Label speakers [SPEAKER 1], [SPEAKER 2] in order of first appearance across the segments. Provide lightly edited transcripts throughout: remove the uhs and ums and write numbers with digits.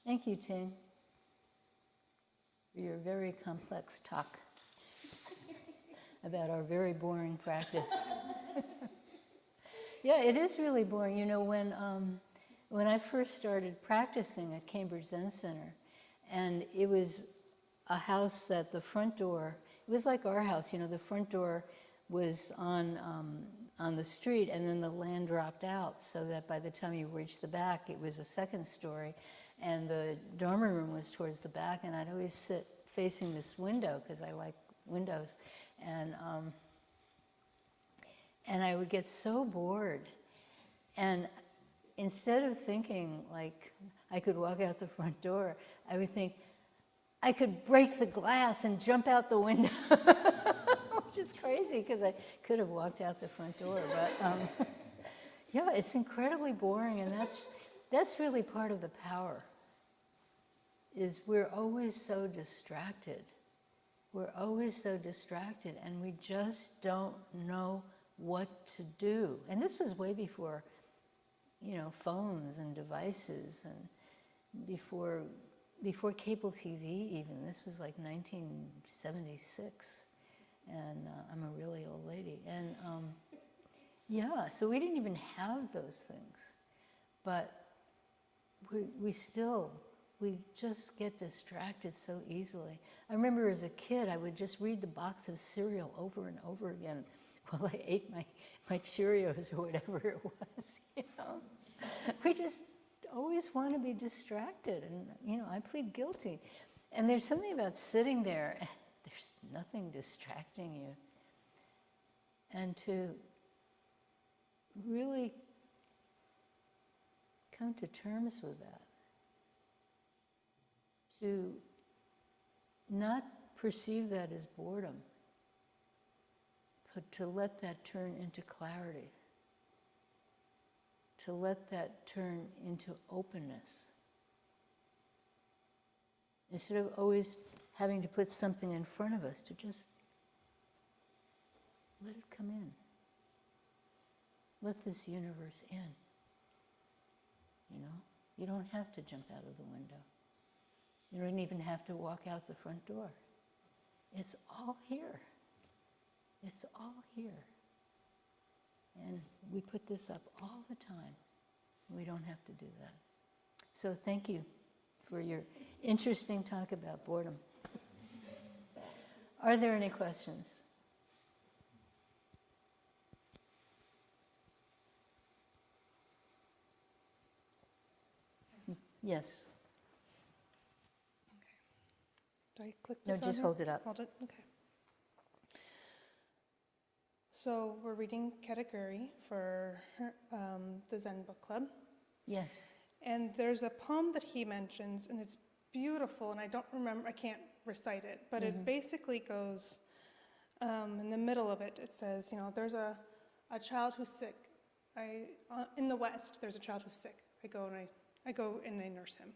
[SPEAKER 1] Thank you, Ting, for your very complex talk about our very boring practice. Yeah, it is really boring. You know, when I first started practicing at Cambridge Zen Center, and it was a house that the front door, it was like our house, you know, the front door was on the street, and then the land dropped out, so that by the time you reached the back, it was a second story, and the Dharma room was towards the back, and I'd always sit facing this window, because I like windows, and I would get so bored. And instead of thinking like I could walk out the front door, I would think I could break the glass and jump out the window, which is crazy because I could have walked out the front door. But yeah, it's incredibly boring, and that's really part of the power, is we're always so distracted. We're always so distracted, and we just don't know what to do. And this was way before, you know, phones and devices, and before cable TV even. This was like 1976, and I'm a really old lady. And yeah, so we didn't even have those things. But we just get distracted so easily. I remember as a kid, I would just read the box of cereal over and over again while I ate my Cheerios or whatever it was, you know. We just always want to be distracted, and, you know, I plead guilty. And there's something about sitting there, there's nothing distracting you. And to really come to terms with that. To not perceive that as boredom, but to let that turn into clarity, to let that turn into openness. Instead of always having to put something in front of us, to just let it come in. Let this universe in. You know, you don't have to jump out of the window. You don't even have to walk out the front door. It's all here. It's all here. And we put this up all the time. We don't have to do that. So thank you for your interesting talk about boredom. Are there any questions? Yes.
[SPEAKER 2] Do I click this?
[SPEAKER 1] No, just hold it up.
[SPEAKER 2] Hold it? Okay. So we're reading Kategori for the Zen Book Club.
[SPEAKER 1] Yes.
[SPEAKER 2] And there's a poem that he mentions, and it's beautiful, and I don't remember, I can't recite it, but it basically goes, in the middle of it, it says, you know, there's a child who's sick. In the West, there's a child who's sick. I go and I nurse him.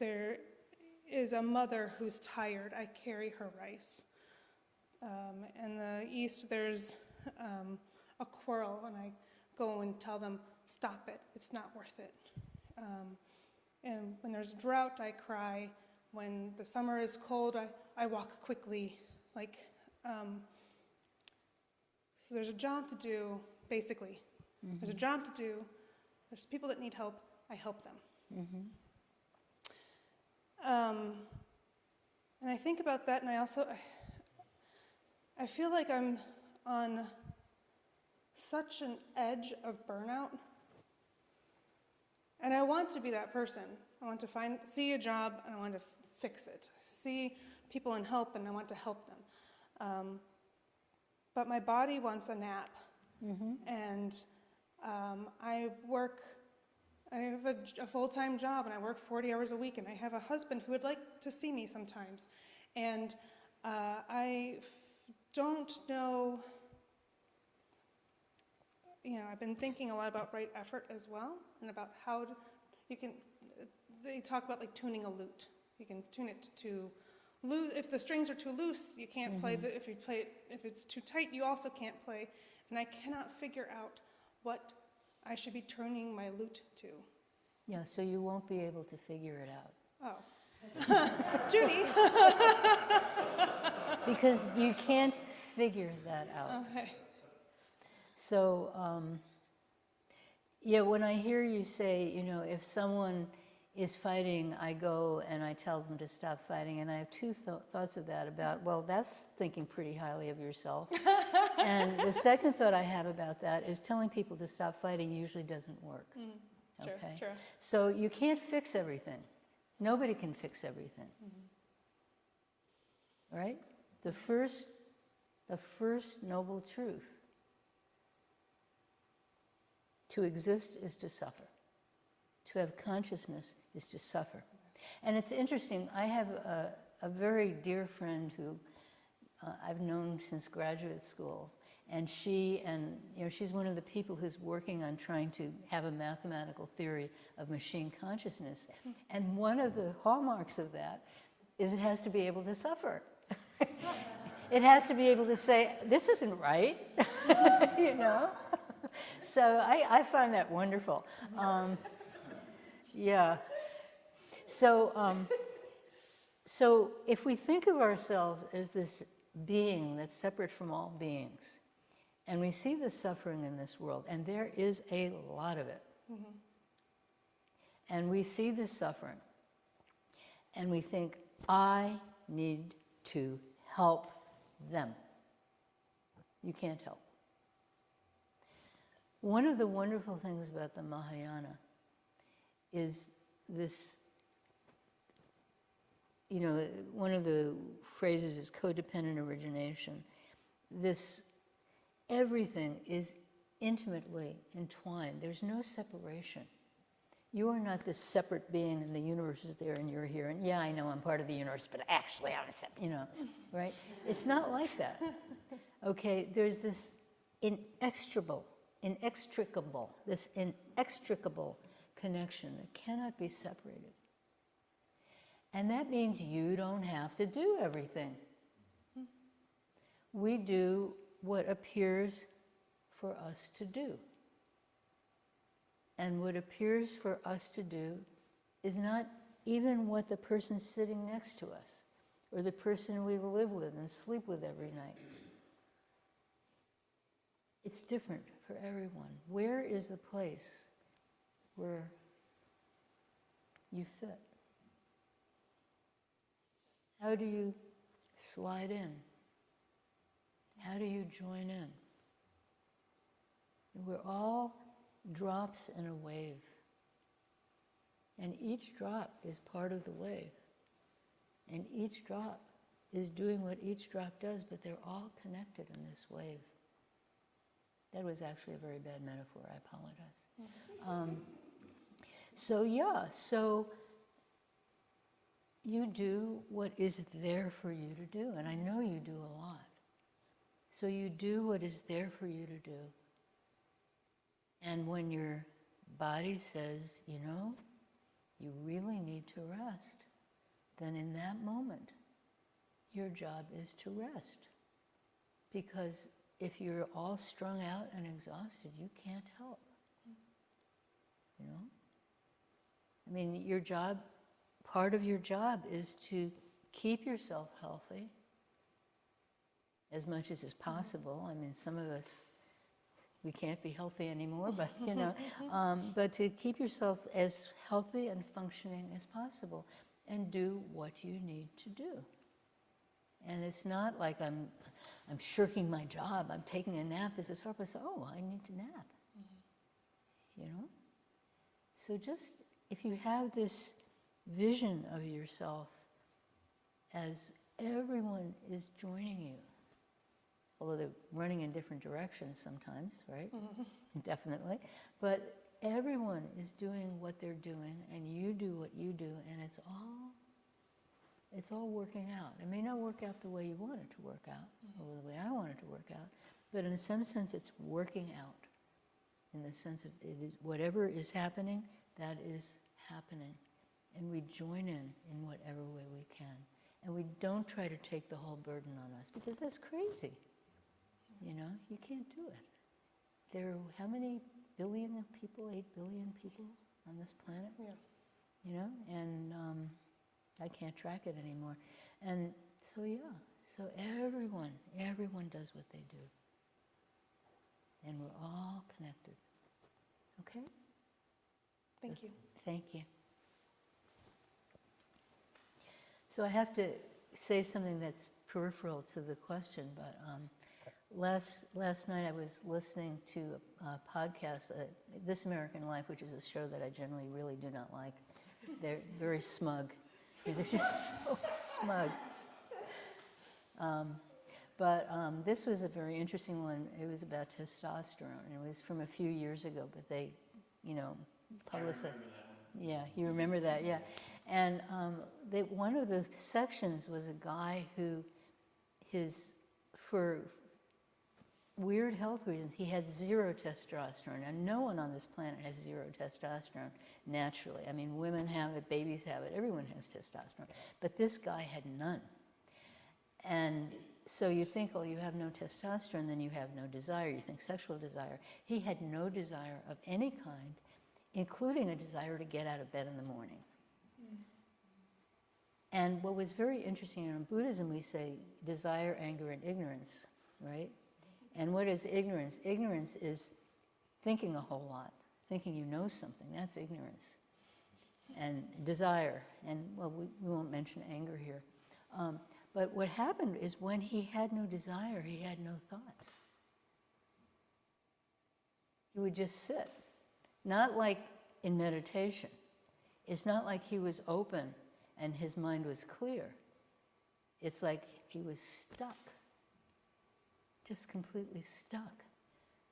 [SPEAKER 2] There is a mother who's tired. I carry her rice. In the East, there's a quarrel, and I go and tell them, stop it. It's not worth it. And when there's drought, I cry. When the summer is cold, I walk quickly. Like, so there's a job to do, basically. There's a job to do. There's people that need help. I help them. And I think about that, and I feel like I'm on such an edge of burnout. And I want to be that person. I want to see a job, and I want to fix it. See people in help, and I want to help them. But my body wants a nap. And I have a full-time job, and I work 40 hours a week, and I have a husband who would like to see me sometimes. And I don't know, you know, I've been thinking a lot about right effort as well, and about how they talk about like tuning a lute. You can tune it to loose. If the strings are too loose, you can't play. If it's too tight, you also can't play. And I cannot figure out what I should be tuning my lute to.
[SPEAKER 1] Yeah, so you won't be able to figure it out.
[SPEAKER 2] Oh. Judy.
[SPEAKER 1] Because you can't figure that out.
[SPEAKER 2] Okay.
[SPEAKER 1] So, yeah, when I hear you say, you know, if someone is fighting, I go and I tell them to stop fighting, and I have two thoughts of that about, well, that's thinking pretty highly of yourself. And the second thought I have about that is telling people to stop fighting usually doesn't work.
[SPEAKER 2] Sure,
[SPEAKER 1] Okay?
[SPEAKER 2] sure.
[SPEAKER 1] So you can't fix everything. Nobody can fix everything. Right? The first noble truth, to exist is to suffer. To have consciousness is to suffer. And it's interesting, I have a very dear friend who I've known since graduate school, and she's one of the people who's working on trying to have a mathematical theory of machine consciousness. And one of the hallmarks of that is it has to be able to suffer. It has to be able to say, this isn't right, you know? So I find that wonderful. Yeah. So, so if we think of ourselves as this being that's separate from all beings, and we see the suffering in this world, and there is a lot of it, and we see this suffering, and we think, I need to help them. You can't help. One of the wonderful things about the Mahayana is this, you know, one of the phrases is codependent origination. This, everything is intimately entwined. There's no separation. You are not this separate being and the universe is there and you're here. And yeah, I know I'm part of the universe, but actually I'm a separate, you know, right? It's not like that. Okay, there's this inextricable connection that cannot be separated. And that means you don't have to do everything. We do what appears for us to do. And what appears for us to do is not even what the person sitting next to us or the person we live with and sleep with every night. It's different for everyone. Where is the place where you fit? How do you slide in? How do you join in? We're all drops in a wave. And each drop is part of the wave. And each drop is doing what each drop does, but they're all connected in this wave. That was actually a very bad metaphor, I apologize. So you do what is there for you to do, and I know you do a lot. So you do what is there for you to do. And when your body says, you know, you really need to rest, then in that moment, your job is to rest. Because if you're all strung out and exhausted, you can't help. You know? I mean, your job, part of your job is to keep yourself healthy as much as is possible. I mean, some of us, we can't be healthy anymore, but you know, but to keep yourself as healthy and functioning as possible and do what you need to do. And it's not like I'm shirking my job, I'm taking a nap, this is hard, but oh, I need to nap. You know? So just, if you have this vision of yourself as everyone is joining you, although they're running in different directions sometimes, right? Definitely. But everyone is doing what they're doing, and you do what you do, and it's all working out. It may not work out the way you want it to work out, or the way I want it to work out, but in some sense it's working out. In the sense of it is, whatever is happening, that is happening. And we join in whatever way we can. And we don't try to take the whole burden on us, because that's crazy. You know, you can't do it. There are how many billion people? 8 billion people on this planet.
[SPEAKER 2] Yeah.
[SPEAKER 1] You know, and I can't track it anymore. And so, yeah, so everyone does what they do. And we're all connected. Okay?
[SPEAKER 2] Thank you.
[SPEAKER 1] Thank you. So I have to say something that's peripheral to the question, but last night I was listening to a podcast, This American Life, which is a show that I generally really do not like. They're very smug. They're just so smug. But this was a very interesting one. It was about testosterone. It was from a few years ago, but they, publicized. Yeah, you remember that, yeah. And one of the sections was a guy who, for weird health reasons, he had zero testosterone. And no one on this planet has zero testosterone naturally. I mean, women have it, babies have it, everyone has testosterone. But this guy had none. And so you think, oh, you have no testosterone, then you have no desire. You think sexual desire. He had no desire of any kind, including a desire to get out of bed in the morning. And what was very interesting, in Buddhism we say desire, anger, and ignorance, right? And what is ignorance? Ignorance is thinking a whole lot, thinking you know something. That's ignorance. And desire, and well, we won't mention anger here. But what happened is when he had no desire, he had no thoughts. He would just sit. Not like in meditation. It's not like he was open and his mind was clear. It's like he was stuck. Just completely stuck.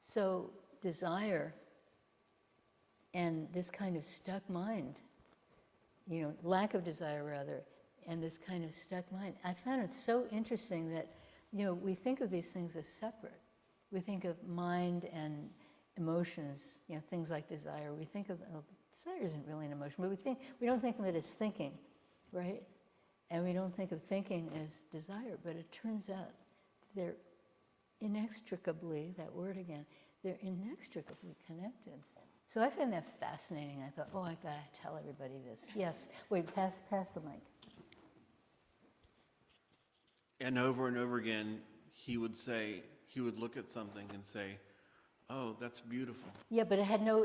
[SPEAKER 1] So desire and this kind of stuck mind, lack of desire rather, and this kind of stuck mind. I found it so interesting that, we think of these things as separate. We think of mind and emotions, things like desire. We think of, desire isn't really an emotion, but we don't think of it as thinking, right? And we don't think of thinking as desire, but it turns out they're inextricably, that word again, they're inextricably connected. So I find that fascinating. I thought, I gotta tell everybody this. Yes, wait, pass the mic.
[SPEAKER 3] And over again, he would look at something and say, oh, that's beautiful.
[SPEAKER 1] Yeah, but it had no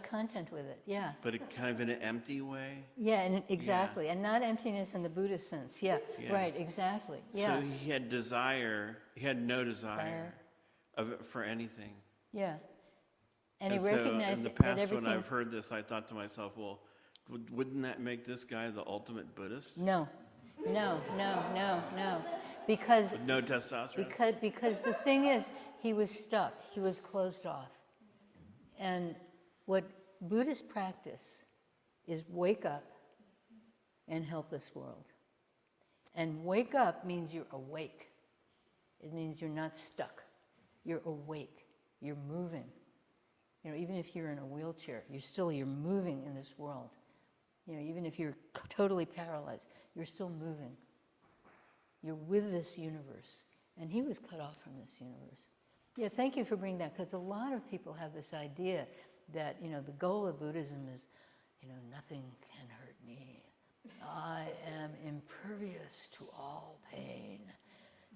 [SPEAKER 1] content with it, yeah.
[SPEAKER 3] But it kind of in an empty way?
[SPEAKER 1] Yeah, and exactly. Yeah. And not emptiness in the Buddhist sense. Yeah, right, exactly. Yeah.
[SPEAKER 3] So he had no desire for anything.
[SPEAKER 1] Yeah. And he
[SPEAKER 3] so
[SPEAKER 1] recognized
[SPEAKER 3] in the
[SPEAKER 1] that
[SPEAKER 3] past
[SPEAKER 1] everything...
[SPEAKER 3] when I've heard this, I thought to myself, well, wouldn't that make this guy the ultimate Buddhist?
[SPEAKER 1] No. Because...
[SPEAKER 3] With no testosterone?
[SPEAKER 1] Because the thing is, he was stuck. He was closed off. And what Buddhist practice is wake up and help this world. And wake up means you're awake. It means you're not stuck. You're awake. You're moving. Even if you're in a wheelchair, you're moving in this world. Even if you're totally paralyzed, you're still moving. You're with this universe. And he was cut off from this universe. Yeah, thank you for bringing that, because a lot of people have this idea that, the goal of Buddhism is, nothing can hurt me. I am impervious to all pain.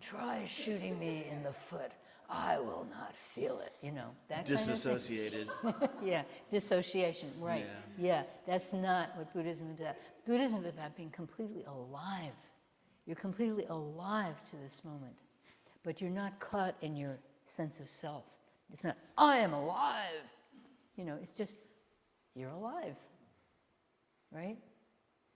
[SPEAKER 1] Try shooting me in the foot. I will not feel it, that
[SPEAKER 3] Disassociated.
[SPEAKER 1] kind of thing. Yeah, dissociation, right. Yeah, that's not what Buddhism is about. Buddhism is about being completely alive. You're completely alive to this moment. But you're not caught in your sense of self. It's not, I am alive. It's just, you're alive. Right?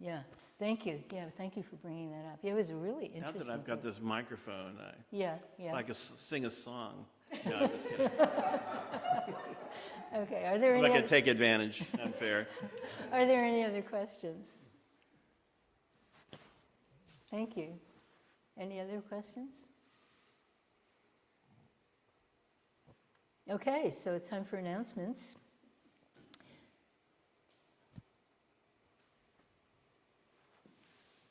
[SPEAKER 1] Yeah. Thank you. Yeah, thank you for bringing that up. It was really interesting.
[SPEAKER 3] Now that I've got this microphone,
[SPEAKER 1] yeah.
[SPEAKER 3] I could sing a song. No, I'm just kidding.
[SPEAKER 1] Okay. Are there any?
[SPEAKER 3] I'm not going to take advantage. Unfair.
[SPEAKER 1] Are there any other questions? Thank you. Any other questions? Okay, so it's time for announcements.